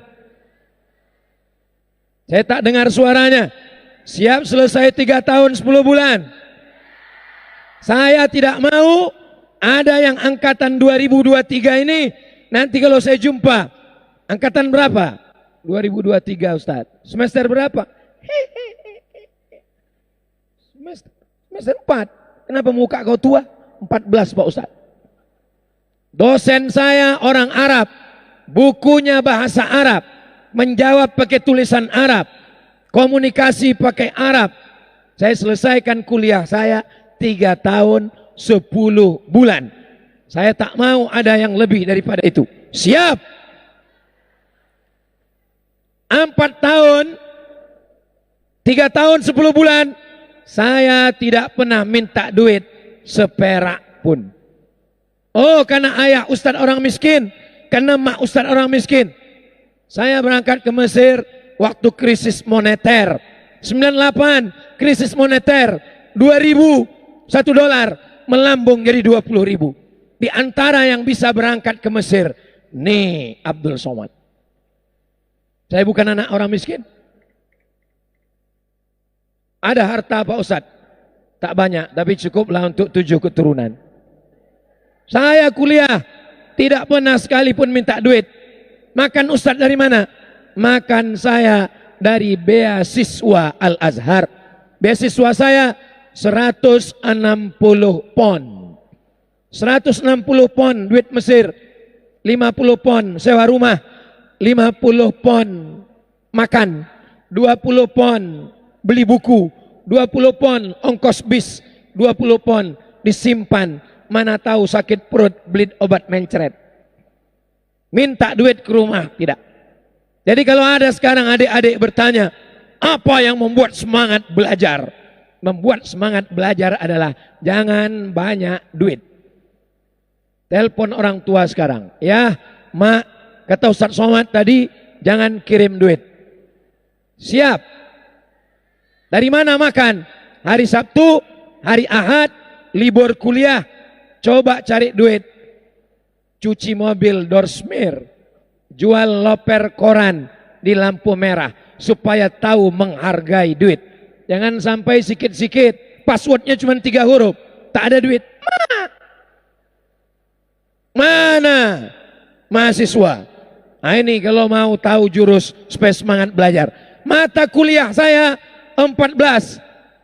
Saya tak dengar suaranya. Siap selesai 3 tahun 10 bulan? Saya tidak mau ada yang angkatan 2023 ini nanti kalau saya jumpa. Angkatan berapa? 2023 Ustaz. Semester berapa? Semester 4. Kenapa muka kau tua? 14 Pak Ustaz. Dosen saya orang Arab. Bukunya bahasa Arab. Menjawab pakai tulisan Arab. Komunikasi pakai Arab. Saya selesaikan kuliah saya 3 tahun 10 bulan. Saya tak mau ada yang lebih daripada itu. Siap. 4 tahun 3 tahun 10 bulan saya tidak pernah minta duit seperak pun. Oh, karena ayah ustadz orang miskin, karena mak ustadz orang miskin. Saya berangkat ke Mesir waktu krisis moneter 98, krisis moneter 2000, $1 melambung jadi 20.000. Di antara yang bisa berangkat ke Mesir, nih Abdul Somad. Saya bukan anak orang miskin. Ada harta Pak Ustadz? Tak banyak, tapi cukuplah untuk 7 keturunan. Saya kuliah, tidak pernah sekalipun minta duit. Makan Ustadz dari mana? Makan saya dari beasiswa Al-Azhar. Beasiswa saya 160 pon. 160 pon duit Mesir. 50 pon sewa rumah. 50 pon makan, 20 pon beli buku, 20 pon ongkos bis, 20 pon disimpan, mana tahu sakit perut beli obat mencret. Minta duit ke rumah, tidak. Jadi kalau ada sekarang adik-adik bertanya, apa yang membuat semangat belajar? Membuat semangat belajar adalah jangan banyak duit. Telepon orang tua sekarang, ya mak, kata Ustaz Somad tadi, jangan kirim duit. Siap. Dari mana makan? Hari Sabtu, hari Ahad, libur kuliah. Coba cari duit. Cuci mobil door smear. Jual loper koran di lampu merah. Supaya tahu menghargai duit. Jangan sampai sikit-sikit. Passwordnya cuma 3 huruf. Tak ada duit. Mana? Mahasiswa. Nah ini kalau mau tahu jurus supaya semangat belajar. Mata kuliah saya 14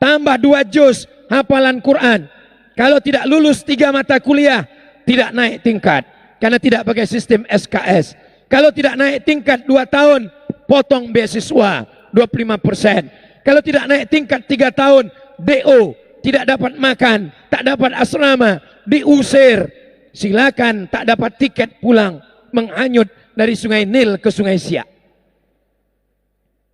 tambah 2 juz hafalan Quran. Kalau tidak lulus 3 mata kuliah tidak naik tingkat karena tidak pakai sistem SKS. Kalau tidak naik tingkat 2 tahun potong beasiswa 25%. Kalau tidak naik tingkat 3 tahun DO, tidak dapat makan, tak dapat asrama, diusir. Silakan tak dapat tiket pulang, menghanyut dari Sungai Nil ke Sungai Siak.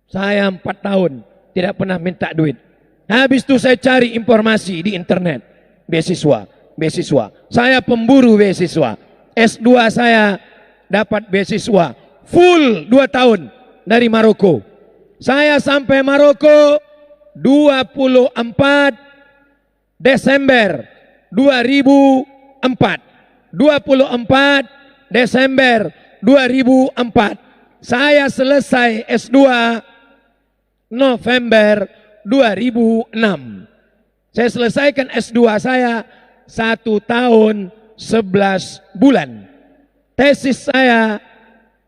Saya 4 tahun tidak pernah minta duit. Habis itu saya cari informasi di internet. Beasiswa. Saya pemburu beasiswa. S2 saya dapat beasiswa full 2 tahun dari Maroko. Saya sampai Maroko 24 Desember 2004. 24 Desember 2004. Saya selesai S2 November 2006. Saya selesaikan S2 saya 1 tahun 11 bulan. Tesis saya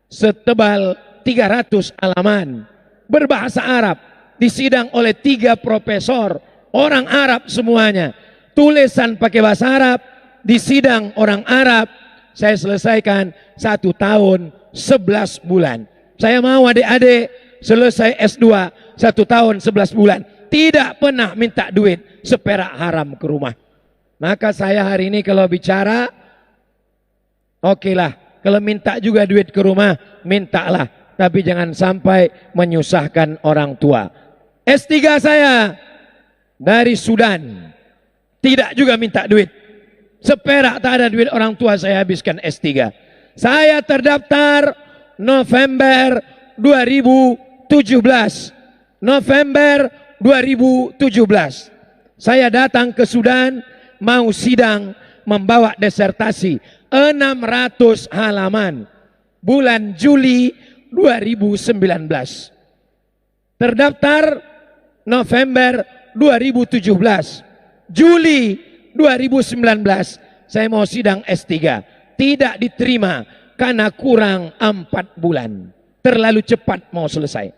setebal 300 halaman. Berbahasa Arab. Disidang oleh 3 profesor. Orang Arab semuanya. Tulisan pakai bahasa Arab. Disidang orang Arab. saya selesaikan 1 tahun 11 bulan. Saya mau adik-adik selesai S2 1 tahun 11 bulan. Tidak pernah minta duit seperak haram ke rumah. Maka saya hari ini kalau bicara, oke lah. Kalau minta juga duit ke rumah, mintalah. Tapi jangan sampai menyusahkan orang tua. S3 saya dari Sudan. Tidak juga minta duit. Seperak tak ada duit orang tua saya habiskan S3. Saya terdaftar November 2017. November 2017. Saya datang ke Sudan mau sidang membawa disertasi 600 halaman. Bulan Juli 2019. Terdaftar November 2017. Juli 2019 saya mau sidang S3. Tidak diterima karena kurang 4 bulan. Terlalu cepat mau selesai.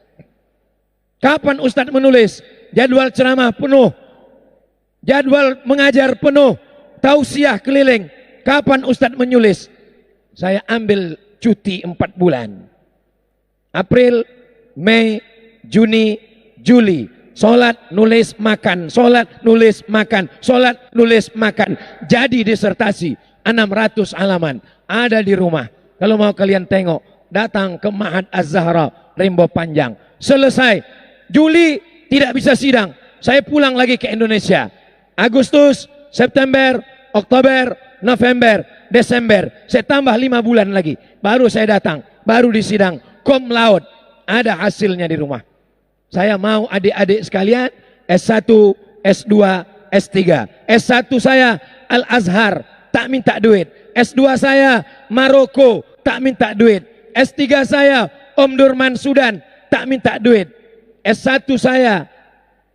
Kapan Ustadz menulis? Jadwal ceramah penuh. Jadwal mengajar penuh. Tausiah keliling. Kapan Ustadz menulis? Saya ambil cuti 4 bulan. April, Mei, Juni, Juli. Sholat, nulis, makan. Sholat, nulis, makan. Sholat, nulis, makan. Jadi disertasi 600 halaman. Ada di rumah. Kalau mau kalian tengok, datang ke Ma'had Az-Zahra, Rimbo Panjang. Selesai. Juli tidak bisa sidang. Saya pulang lagi ke Indonesia. Agustus, September, Oktober, November, Desember. Saya tambah 5 bulan lagi. Baru saya datang. Baru disidang. Cum laude. Ada hasilnya di rumah. Saya mau adik-adik sekalian S1, S2, S3. S1 saya Al-Azhar, tak minta duit. S2 saya Maroko, tak minta duit. S3 saya Omdurman Sudan, tak minta duit. S1 saya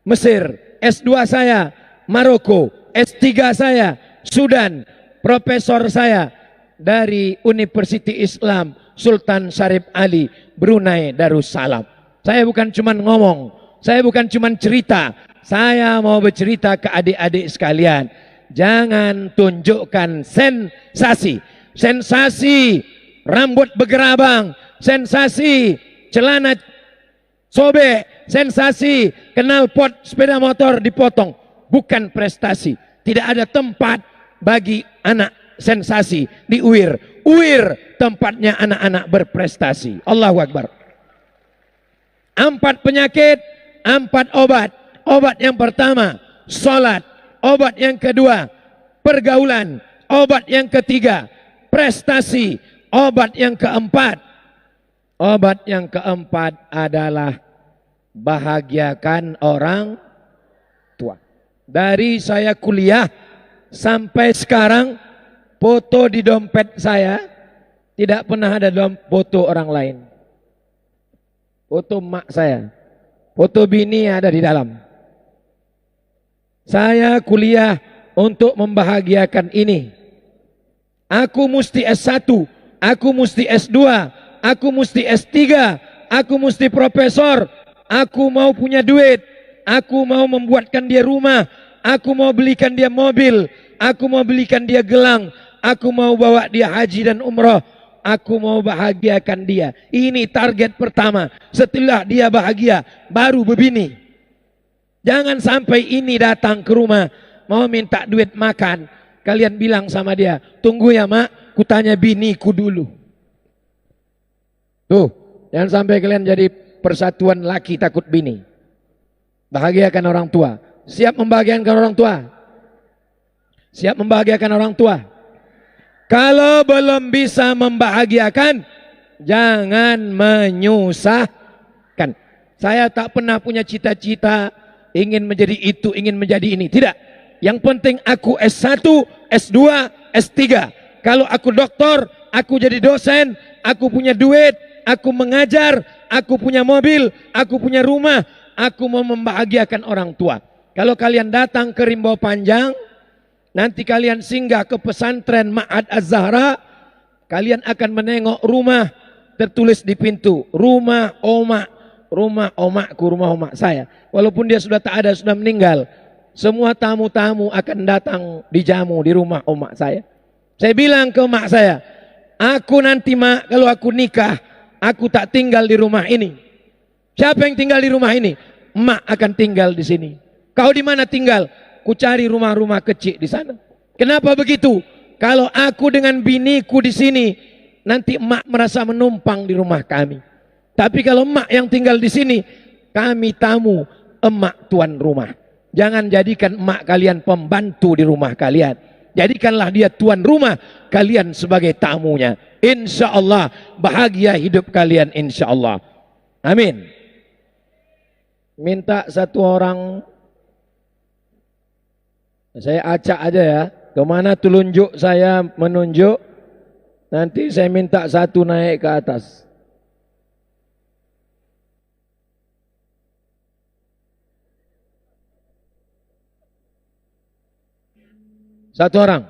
Mesir, S2 saya Maroko, S3 saya Sudan. Profesor saya dari Universiti Islam Sultan Syarif Ali, Brunei Darussalam. Saya bukan cuma ngomong, saya bukan cuma cerita. Saya mau bercerita ke adik-adik sekalian. Jangan tunjukkan sensasi. Sensasi rambut bergerabang, sensasi celana sobek, sensasi knalpot sepeda motor dipotong. Bukan prestasi. Tidak ada tempat bagi anak sensasi di UIR. UIR tempatnya anak-anak berprestasi. Allahu Akbar. 4 penyakit, 4 obat. Obat yang pertama, sholat. Obat yang kedua, pergaulan. Obat yang ketiga, prestasi. Obat yang keempat. Obat yang keempat adalah bahagiakan orang tua. Dari saya kuliah sampai sekarang, foto di dompet saya tidak pernah ada foto orang lain. Foto mak saya, foto bini ada di dalam. Saya kuliah untuk membahagiakan ini. Aku mesti S1, aku mesti S2, aku mesti S3, aku mesti profesor. Aku mau punya duit, aku mau membuatkan dia rumah, aku mau belikan dia mobil, aku mau belikan dia gelang, aku mau bawa dia haji dan umroh. Aku mau bahagiakan dia. Ini target pertama. Setelah dia bahagia, baru berbini. Jangan sampai ini datang ke rumah, mau minta duit makan. Kalian bilang sama dia, tunggu ya mak, kutanya biniku dulu. Tuh, jangan sampai kalian jadi persatuan laki takut bini. Bahagiakan orang tua. Siap membahagiakan orang tua? Siap membahagiakan orang tua? Kalau belum bisa membahagiakan, jangan menyusahkan. Saya tak pernah punya cita-cita ingin menjadi itu, ingin menjadi ini. Tidak. Yang penting aku S1, S2, S3. Kalau aku doktor, aku jadi dosen, aku punya duit, aku mengajar, aku punya mobil, aku punya rumah, aku mau membahagiakan orang tua. Kalau kalian datang ke Rimbo Panjang, nanti kalian singgah ke pesantren Ma'had Az-Zahra, kalian akan menengok rumah tertulis di pintu, rumah omak, rumah omakku, rumah omak saya. Walaupun dia sudah tak ada, sudah meninggal, semua tamu-tamu akan datang dijamu di rumah omak saya. Saya bilang ke mak saya, Aku nanti mak, kalau aku nikah, aku tak tinggal di rumah ini. Siapa yang tinggal di rumah ini? Mak akan tinggal di sini. Kau di mana tinggal? Ku cari rumah-rumah kecil di sana. Kenapa begitu? Kalau aku dengan biniku di sini, nanti emak merasa menumpang di rumah kami. Tapi kalau emak yang tinggal di sini, kami tamu, emak tuan rumah. Jangan jadikan emak kalian pembantu di rumah kalian. Jadikanlah dia tuan rumah, kalian sebagai tamunya. Insya Allah bahagia hidup kalian, insya Allah. Amin. Minta satu orang, saya acak aja ya. Kemana telunjuk saya menunjuk, nanti saya minta satu naik ke atas. Satu orang.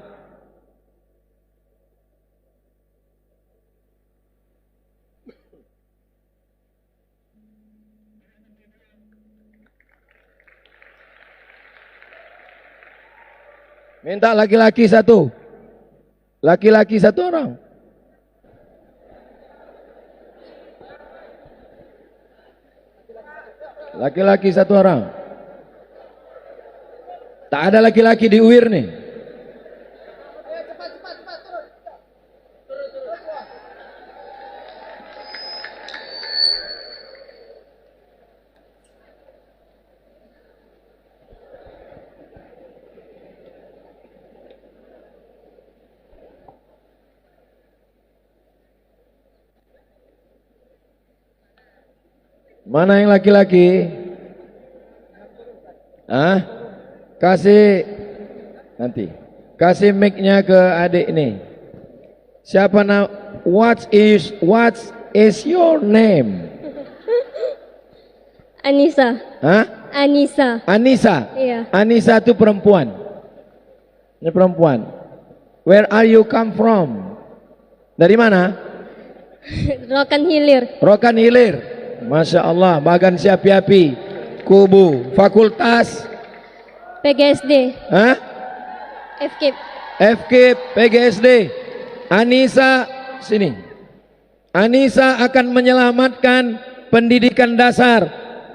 Minta laki-laki satu. Laki-laki satu orang. Laki-laki satu orang. Tak ada laki-laki di UIR nih. Mana yang laki-laki? Ah, kasih nanti. Kasih mic-nya ke adik ini. Siapa nama? What is your name? Anissa. Hah? Anissa. Anissa. Iya. Anissa itu perempuan. Ini perempuan. Where are you come from? Dari mana? Rokan Hilir. Rokan Hilir. Masya Allah, bagan siapi-api. Kubu, fakultas PGSD. Hah? FKIP. FKIP, PGSD. Anissa, sini. Anissa akan menyelamatkan pendidikan dasar.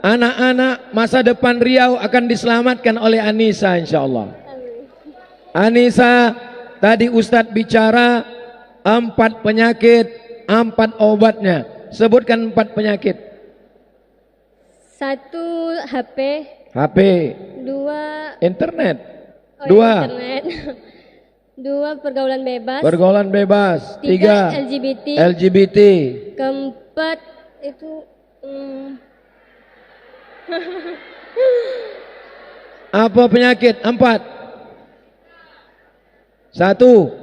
Anak-anak masa depan Riau akan diselamatkan oleh Anissa, insya Allah. Anissa, tadi Ustadz bicara 4 penyakit, 4 obatnya. Sebutkan 4 penyakit. 1 HP. HP. 2 Internet. oh, 2 internet. 2 pergaulan bebas. pergaulan bebas. 3 LGBT. LGBT. Keempat itu Apa penyakit? 4. 1.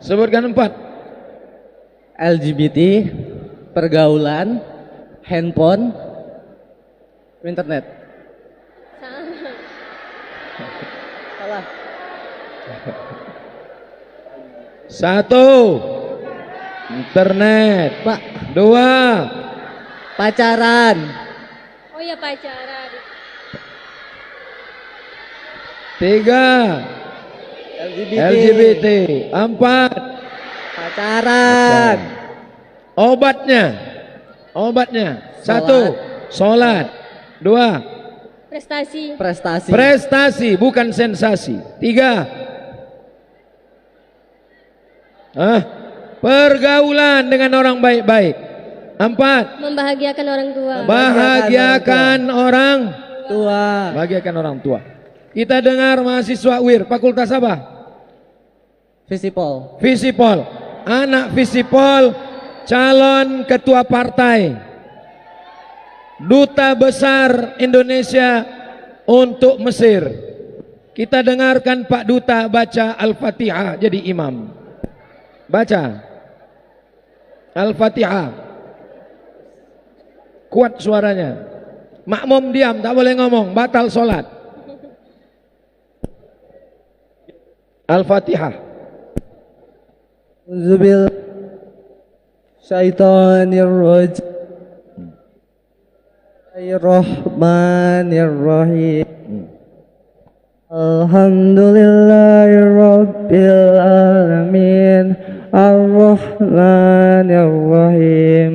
Sebutkan 4. LGBT, pergaulan, handphone, internet. Salah. 1. Internet. Pak, 2. pacaran. oh ya pacaran. 3. LGBT. LGBT. 4. Pacaran. Obatnya. 1. Sholat. 2. Prestasi. Prestasi. Prestasi, bukan sensasi. 3. Pergaulan dengan orang baik-baik. 4. Membahagiakan orang tua. Bahagiakan orang Tua. Bahagiakan orang tua. Kita dengar mahasiswa UIR, fakultas apa? Visipol. Visipol. Anak Visipol calon ketua partai. Duta besar Indonesia untuk Mesir. Kita dengarkan Pak Duta baca Al-Fatihah jadi imam. Baca Al-Fatihah. Kuat suaranya. Makmum diam, tak boleh ngomong, batal sholat. Al-Fatihah. Zubil Syaitanir Rajim. Bismillahirrahmanirrahim. Alhamdulillahirabbil alamin. Ar-Rahmanir-Rahim.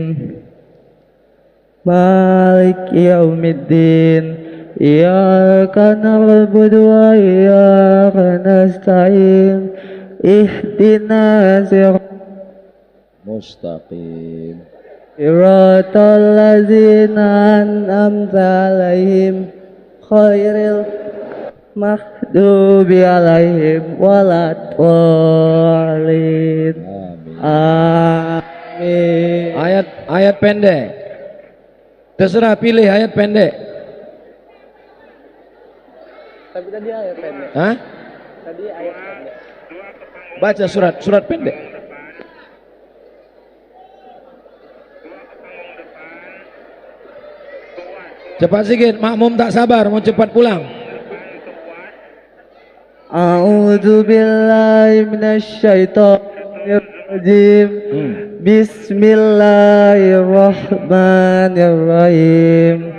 Maliki yaumiddin. Iyyaka na'budu wa iyyaka nasta'in. Ihdinas Mustaqim. siratal ladzina an'amta 'alaihim khairil maghdubi 'alaihim waladdallin. Amin. Ayat pendek. Terserah pilih ayat pendek. Tapi tadi ayat pendek. Hah? Tadi ayat pendek. Baca surat pendek. Cepat sikit, makmum tak sabar mau cepat pulang. A'udzu billahi minasy syaithanir rajim. Bismillahirrahmanirrahim.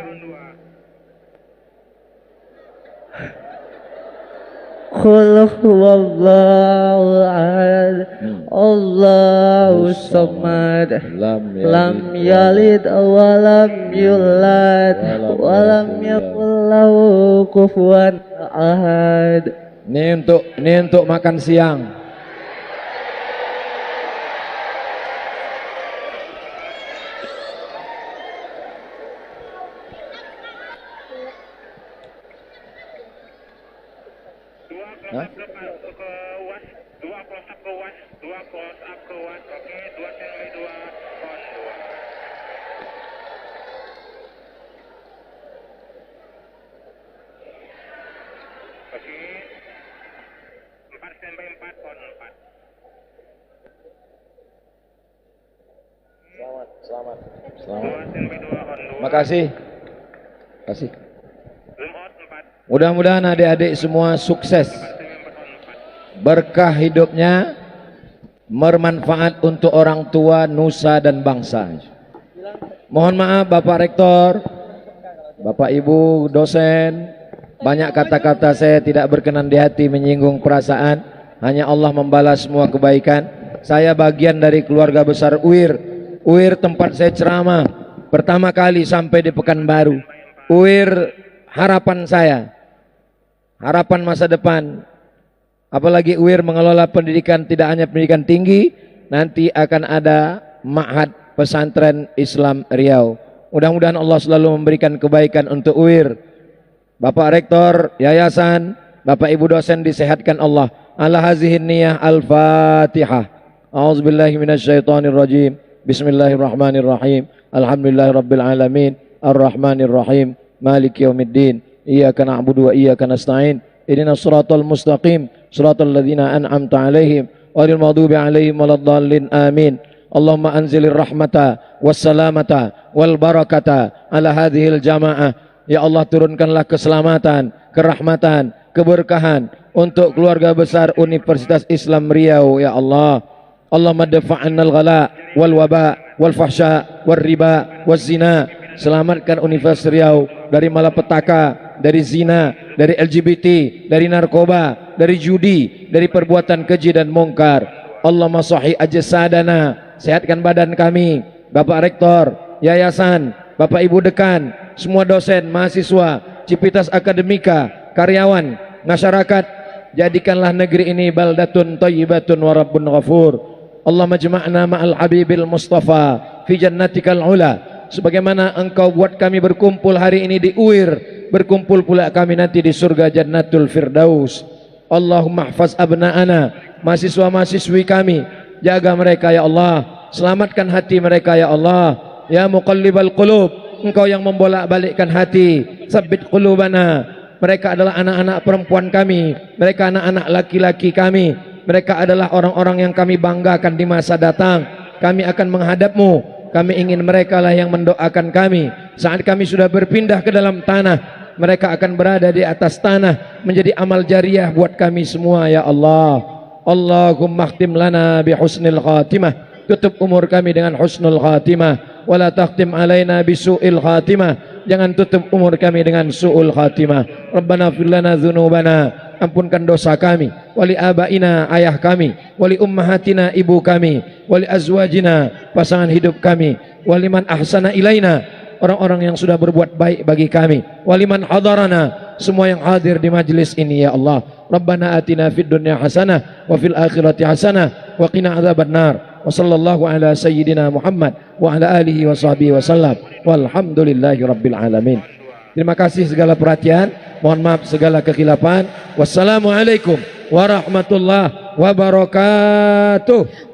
Qul huwallahu ahad. Allahus samad. Lam yalid wa lam yulad wa lam yakul lahu kufuwan ahad. Ini untuk makan siang. Hah? Selamat. Makasih. Mudah-mudahan adik-adik semua sukses. Berkah hidupnya, bermanfaat untuk orang tua, nusa dan bangsa. Mohon maaf Bapak Rektor, Bapak Ibu dosen, banyak kata-kata saya tidak berkenan di hati, menyinggung perasaan. Hanya Allah membalas semua kebaikan. Saya bagian dari keluarga besar UIR. UIR tempat saya ceramah pertama kali sampai di Pekanbaru. UIR harapan saya, harapan masa depan. Apalagi UIR mengelola pendidikan, tidak hanya pendidikan tinggi, nanti akan ada Ma'had Pesantren Islam Riau. Mudah-mudahan Allah selalu memberikan kebaikan untuk UIR. Bapak Rektor Yayasan, Bapak Ibu dosen disehatkan Allah. Ala hazihin niyah al-Fatihah. A'udzubillahi minasyaitonirrajim. Bismillahirrahmanirrahim. Alhamdulillahirabbil alamin. Ar-Rahmanirrahim. Maliki yaumiddin. Iyyaka na'budu wa iyyaka nasta'in. Ihdinas siratal mustaqim. Siratal ladzina an'amta 'alaihim ghairil maghdubi 'alaihim waladdallin. Amin. Allahumma anzilir rahmata wassalamata wal barakata ala hadhil jamaah. Ya Allah, turunkanlah keselamatan, kerahmatan, keberkahan untuk keluarga besar Universitas Islam Riau ya Allah. Allahumma dafa'annal ghala wal waba wal fahsya wal riba wal zina. Selamatkan Universitas Riau dari malapetaka, dari zina, dari LGBT, dari narkoba, dari judi, dari perbuatan keji dan mungkar. Allahumma sahih ajsadana, sehatkan badan kami. Bapak Rektor, Yayasan, Bapak Ibu Dekan, semua dosen, mahasiswa, Civitas Akademika, karyawan, masyarakat, jadikanlah negeri ini baldatun thayyibatun wa rabbun ghafur. Allahumma jama'na ma'al habibil mustafa fi jannatikal ula. Sebagaimana engkau buat kami berkumpul hari ini di UIR, berkumpul pula kami nanti di surga Jannatul Firdaus. Allahumma hafaz abna'ana, mahasiswa-mahasiswi kami, jaga mereka ya Allah, selamatkan hati mereka ya Allah. Ya muqallibal qulub, engkau yang membolak-balikkan hati, sabbit qulubana. Mereka adalah anak-anak perempuan kami, mereka anak-anak laki-laki kami, mereka adalah orang-orang yang kami banggakan di masa datang. Kami akan menghadapmu. Kami ingin mereka lah yang mendoakan kami. Saat kami sudah berpindah ke dalam tanah, mereka akan berada di atas tanah menjadi amal jariah buat kami semua ya Allah. Allahumma khtim lana bi husnil khatimah, tutup umur kami dengan husnul khatimah, wala takhtim alaina bisu'il khatimah, jangan tutup umur kami dengan su'ul khatimah. Rabbana fir lana dzunubana, ampunkan dosa kami, wali abaina ayah kami, wali ummahatina ibu kami, wali azwajina pasangan hidup kami, waliman ahsana ilaina orang-orang yang sudah berbuat baik bagi kami, waliman hadarana semua yang hadir di majlis ini ya Allah. Rabbana atina fid dunya hasanah wa fil akhirati hasanah wa qina adzabannar. Wa sallallahu ala sayyidina Muhammad wa ala alihi wa sahbihi wasallam. Walhamdulillahi rabbil alamin. Terima kasih segala perhatian, mohon maaf segala kekhilafan. Wassalamualaikum warahmatullahi wabarakatuh.